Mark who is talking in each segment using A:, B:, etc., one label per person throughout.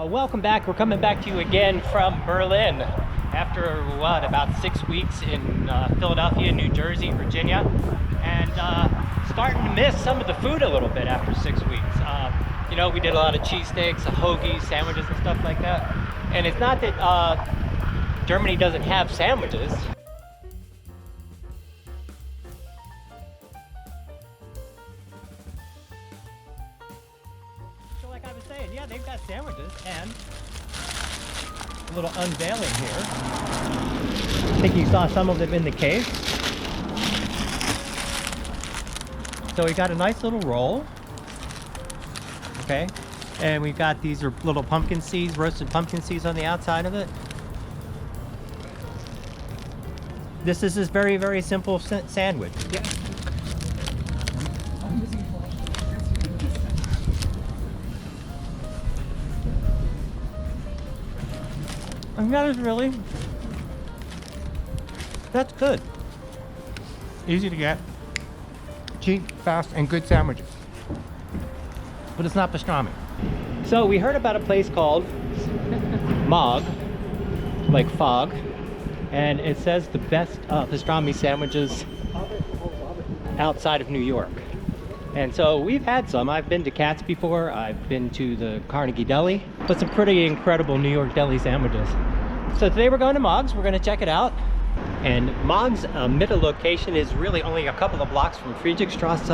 A: Welcome back. We're coming back to you again from Berlin after what, about 6 weeks in Philadelphia, New Jersey, Virginia, and starting to miss some of the food a little bit after 6 weeks. You know, we did a lot of cheesesteaks, hoagies, sandwiches and stuff like that. And it's not that Germany doesn't have sandwiches. So like I was saying, yeah, they've got sandwiches and a little unveiling here. I think you saw some of them in the case. So we got a nice little roll. Okay, and we've got these little pumpkin seeds, roasted pumpkin seeds on the outside of it. This is this very, very simple sandwich. Yeah. And that is really, that's good. Easy to get, cheap, fast, and good sandwiches. But it's not pastrami. So we heard about a place called Mogg, like fog, and it says the best pastrami sandwiches outside of New York. And so we've had some. I've been to Katz before. I've been to the Carnegie Deli, but some pretty incredible New York deli sandwiches. So today we're going to Mogg's. We're going to check it out. And Mogg's Mitte location is really only a couple of blocks from Friedrichstrasse,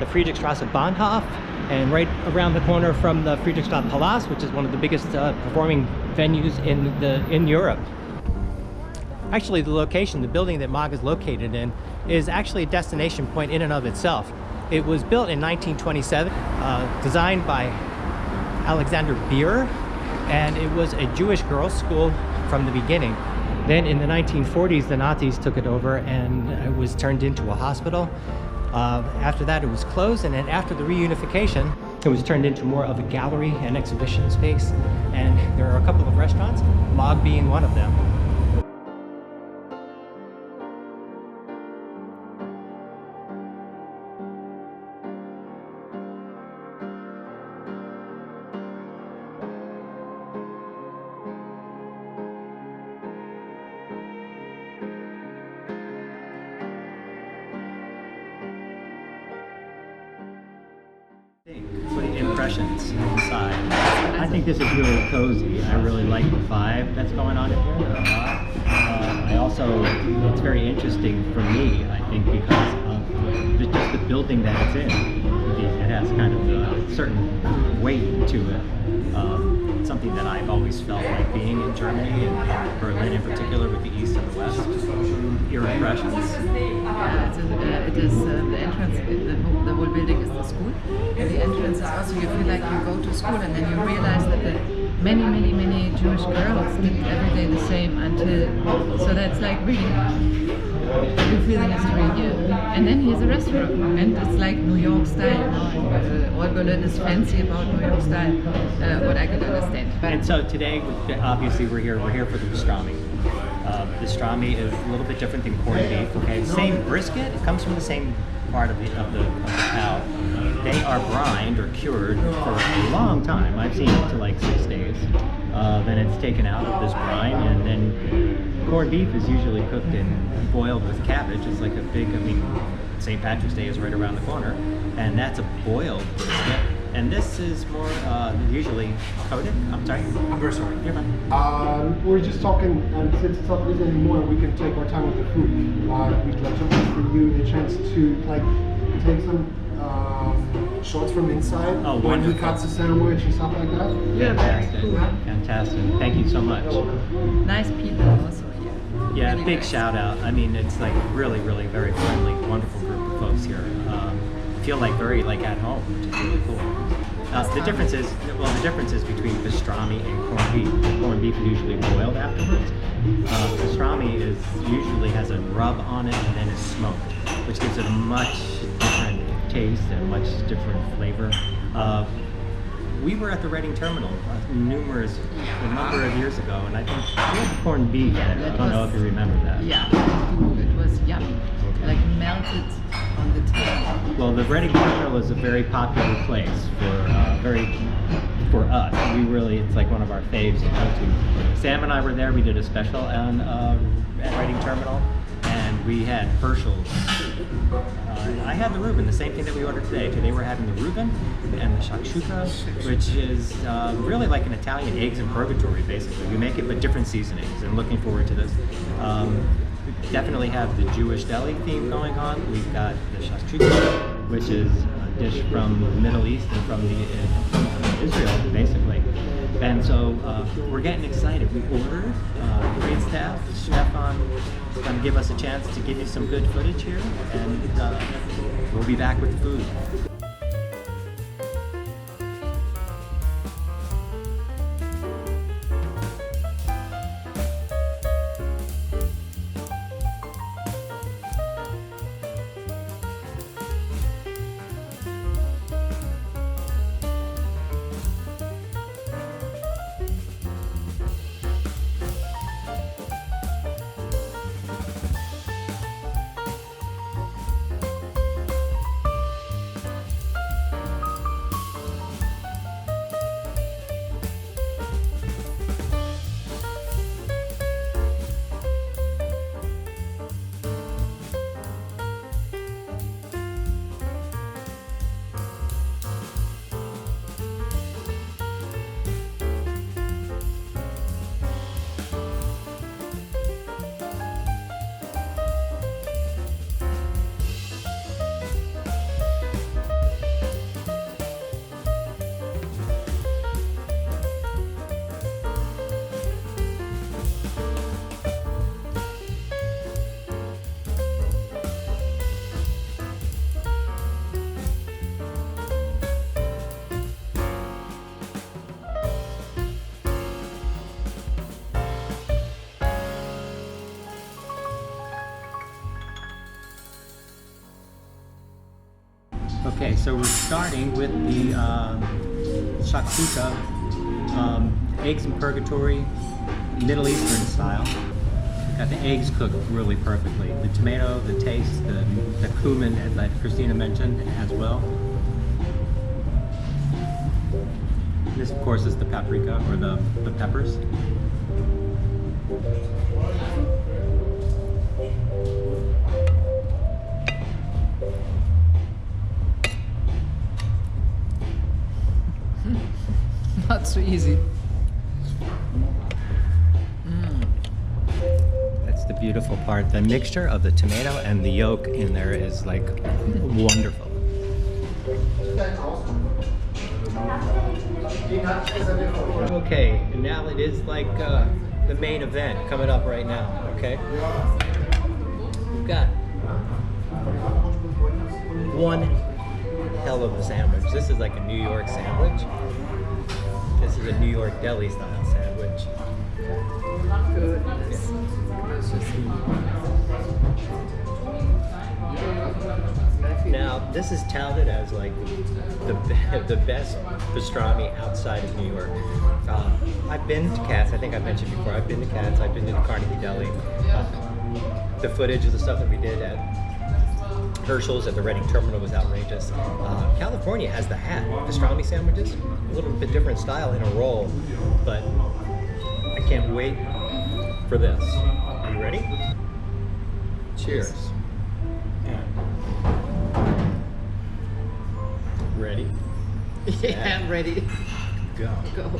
A: the Friedrichstrasse Bahnhof, and right around the corner from the Friedrichstadt Palace, which is one of the biggest performing venues in Europe. Actually, the location, the building that Mogg is located in, is actually a destination point in and of itself. It was built in 1927, designed by Alexander Beer, and it was a Jewish girls' school from the beginning. Then in the 1940s, the Nazis took it over and it was turned into a hospital. After that, it was closed, and then after the reunification, it was turned into more of a gallery and exhibition space. And there are a couple of restaurants, Mogg being one of them. Impressions inside. I think this is really cozy. I really like the vibe that's going on in here a lot. I also, it's very interesting for me, I think, because of just the building that it's in. It has kind of a certain weight to it. Something that I've always felt like being in Germany and Berlin in particular, with the East and the West. Your impressions?
B: Yeah, it is the entrance, the whole building is the school. And the entrance is also, you feel like you go to school and then you realize that the many Jewish girls did every day the same until, so that's like really, you feel the history here. And then here's a restaurant, and it's like New York style. All Berlin is fancy about New York style, what I can understand.
A: And so today, obviously we're here for the pastrami. Pastrami is a little bit different than corned beef. Okay, same brisket. It comes from the same part of the cow. They are brined or cured for a long time. I've seen up to like 6 days. Then it's taken out of this brine, and then corned beef is usually cooked and boiled with cabbage. It's like a big, I mean, St. Patrick's Day is right around the corner, and that's a boiled brisket. And this is more usually coated. I'm sorry.
C: I'm very sorry.
A: You're fine.
C: We're just talking, and since it's not written anymore, we can take our time with the food. We'd like to offer you the chance to like take some shots from inside when he cuts a sandwich and stuff like that.
B: Yeah, very cool.
A: Fantastic. Thank you so much.
B: Nice people also here.
A: Yeah,
B: really
A: big
B: nice.
A: shout out. I mean, it's like really very friendly, wonderful group of folks here. Feel like very like at home, which is really cool. The difference is between pastrami and corned beef. The corned beef is usually boiled afterwards. Pastrami usually has a rub on it and then is smoked, which gives it a much different taste and a much different flavor. We were at the Reading Terminal a number of years ago, and I think we had corned beef. I don't know if you remember that.
B: Yeah, it was yummy.
A: Okay.
B: Like melted on the table.
A: Well, the Berlin Mitte is a very popular place for very for us. It's like one of our faves to go to. Sam and I were there. We did a special on at Reading Terminal, and we had Herschel's. I had the Reuben, the same thing that we ordered today. Today we're having the Reuben and the shakshuka, which is really like an Italian eggs in purgatory, basically. We make it with different seasonings, and looking forward to this. We definitely have the Jewish deli theme going on. We've got the shakshuka, which is a dish from the Middle East and from Israel, basically. And so we're getting excited. We ordered, great staff, chef on, going to give us a chance to give you some good footage here, and we'll be back with the food. Okay, so we're starting with the shakshuka, eggs in purgatory, Middle Eastern style. Got the eggs cooked really perfectly. The tomato, the taste, the cumin, as like Christina mentioned, as well. This, of course, is the paprika, or the peppers.
B: Not so easy.
A: That's the beautiful part. The mixture of the tomato and the yolk in there is like wonderful. Okay, and now it is like the main event coming up right now, okay? We've got one hell of a sandwich. This is like a New York sandwich. This is a New York deli style sandwich.
B: Goodness.
A: Now, this is touted as like the best pastrami outside of New York. I've been to Katz. I think I mentioned before. I've been to Katz. I've been to the Carnegie Deli. The footage of the stuff that we did at Herschel's at the Reading Terminal was outrageous. California has the hat pastrami sandwiches, a little bit different style in a roll, but I can't wait for this. Are you ready? Cheers. Ready?
B: Yeah, I'm ready.
A: Go.
B: Go.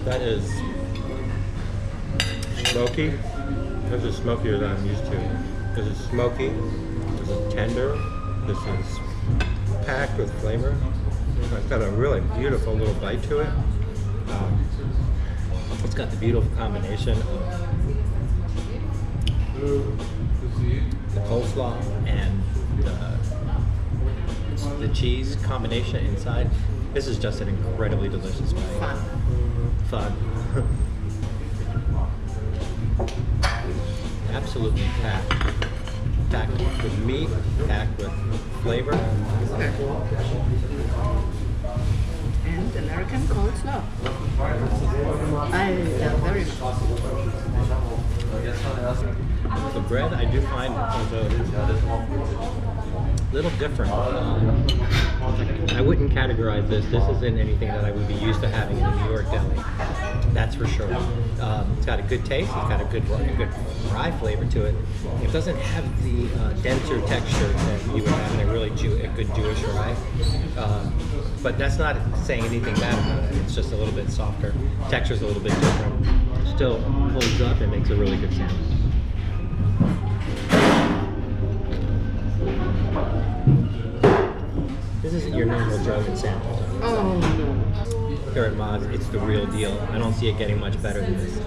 A: That is smoky. This is smokier than I'm used to. This is smoky. This is tender. This is packed with flavor. It's got a really beautiful little bite to it. It's got the beautiful combination of the coleslaw and the cheese combination inside. This is just an incredibly delicious bite. Fun. Absolutely packed. Packed with meat, packed with flavor.
B: and American coleslaw. I very much.
A: The bread I do find a little different. I wouldn't categorize this. This isn't anything that I would be used to having in a New York deli. That's for sure. It's got a good taste. It's got a good rye flavor to it. It doesn't have the denser texture that you would have in a really a good Jewish rye. But that's not saying anything bad about it. It's just a little bit softer. Texture's a little bit different. Still holds up and makes a really good sandwich. This isn't your normal German sandwich.
B: Oh no.
A: Here at Mogg's, it's the real deal. I don't see it getting much better than this.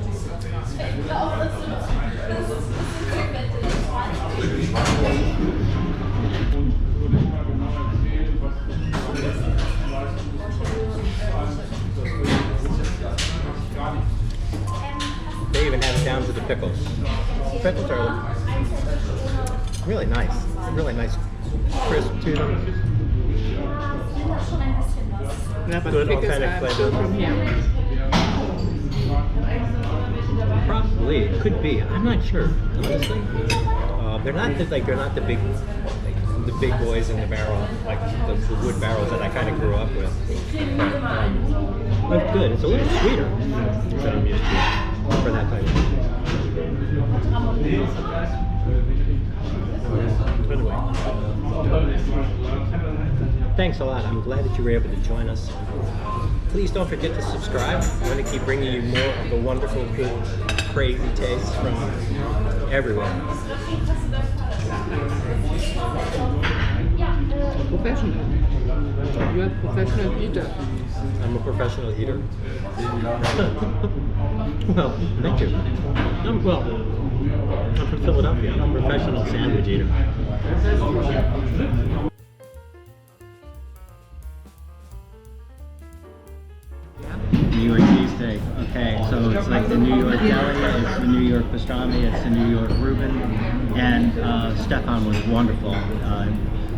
A: They even have it down to the pickles. The pickles are really nice. Really nice crisp to them.
B: Yeah, but
A: Good
B: pickles
A: authentic
B: are
A: flavor.
B: still from here.
A: Probably it could be. I'm not sure, honestly. They're not the big boys in the barrel, like the wood barrels that I kind of grew up with. But good. It's a little sweeter than I'm used to for that type of thing. Anyway, thanks a lot. I'm glad that you were able to join us. Please don't forget to subscribe. I'm going to keep bringing you more of the wonderful, good, crazy tastes from everywhere.
B: Professional. You're a professional eater.
A: I'm a professional eater. Well, thank you. I'm from Philadelphia. I'm a professional sandwich eater. New York cheesesteak. Okay, so it's like the New York deli, it's the New York pastrami, it's the New York Reuben, and Stefan was wonderful.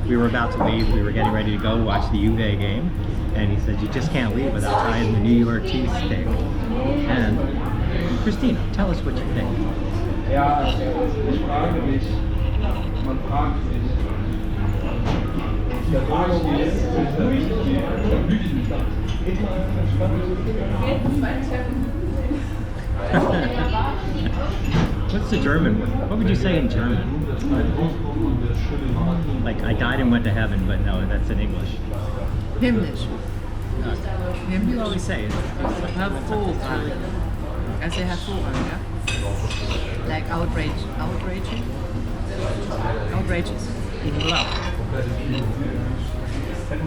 A: We were about to leave. We were getting ready to go watch the Juve game, and he said, "You just can't leave without trying the New York cheesesteak." And Christina, tell us what you think.
D: Ja, die Frage ist, man fragt sich, der Frage ist,
A: What's the German word? What would you say in German? Like, I died and went to heaven, but no, that's in English.
B: Himmlisch.
A: You always say it.
B: Hervorragend. I say hervorragend, yeah? Like outrage. Outraging? Outrageous.
A: Wow.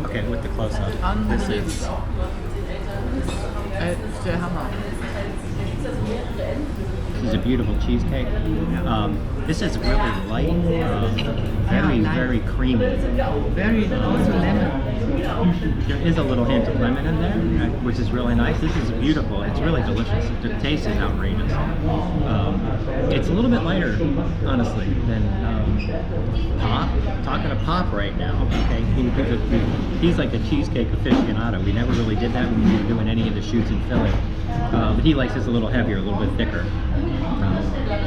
A: Okay, with the close-up. This is...
B: It's the hammer.
A: This is a beautiful cheesecake. This is really light, very creamy.
B: Very also lemon.
A: There is a little hint of lemon in there, which is really nice. This is beautiful. It's really delicious. The taste is outrageous. It's a little bit lighter, honestly, than Pop. Talking to Pop right now. Okay, he's like a cheesecake aficionado. We never really did that when we were doing any of the shoots in Philly. But he likes this a little heavier, a little bit thicker,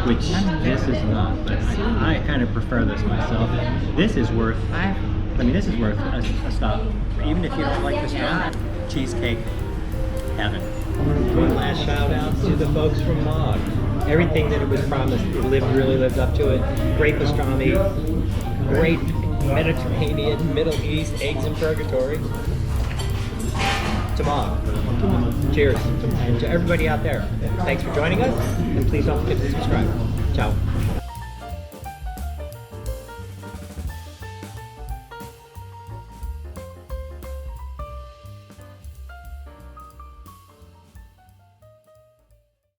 A: which this is not. But I kind of prefer this myself. This is worth. This is worth a stop. Even if you don't like the strong cheesecake, heaven. One last shout out to the folks from Mogg. Everything that it was promised, it really lived up to it. Great pastrami, great Mediterranean, Middle East, eggs in purgatory. To Mogg. Cheers. And to everybody out there, thanks for joining us, and please don't forget to subscribe. Ciao.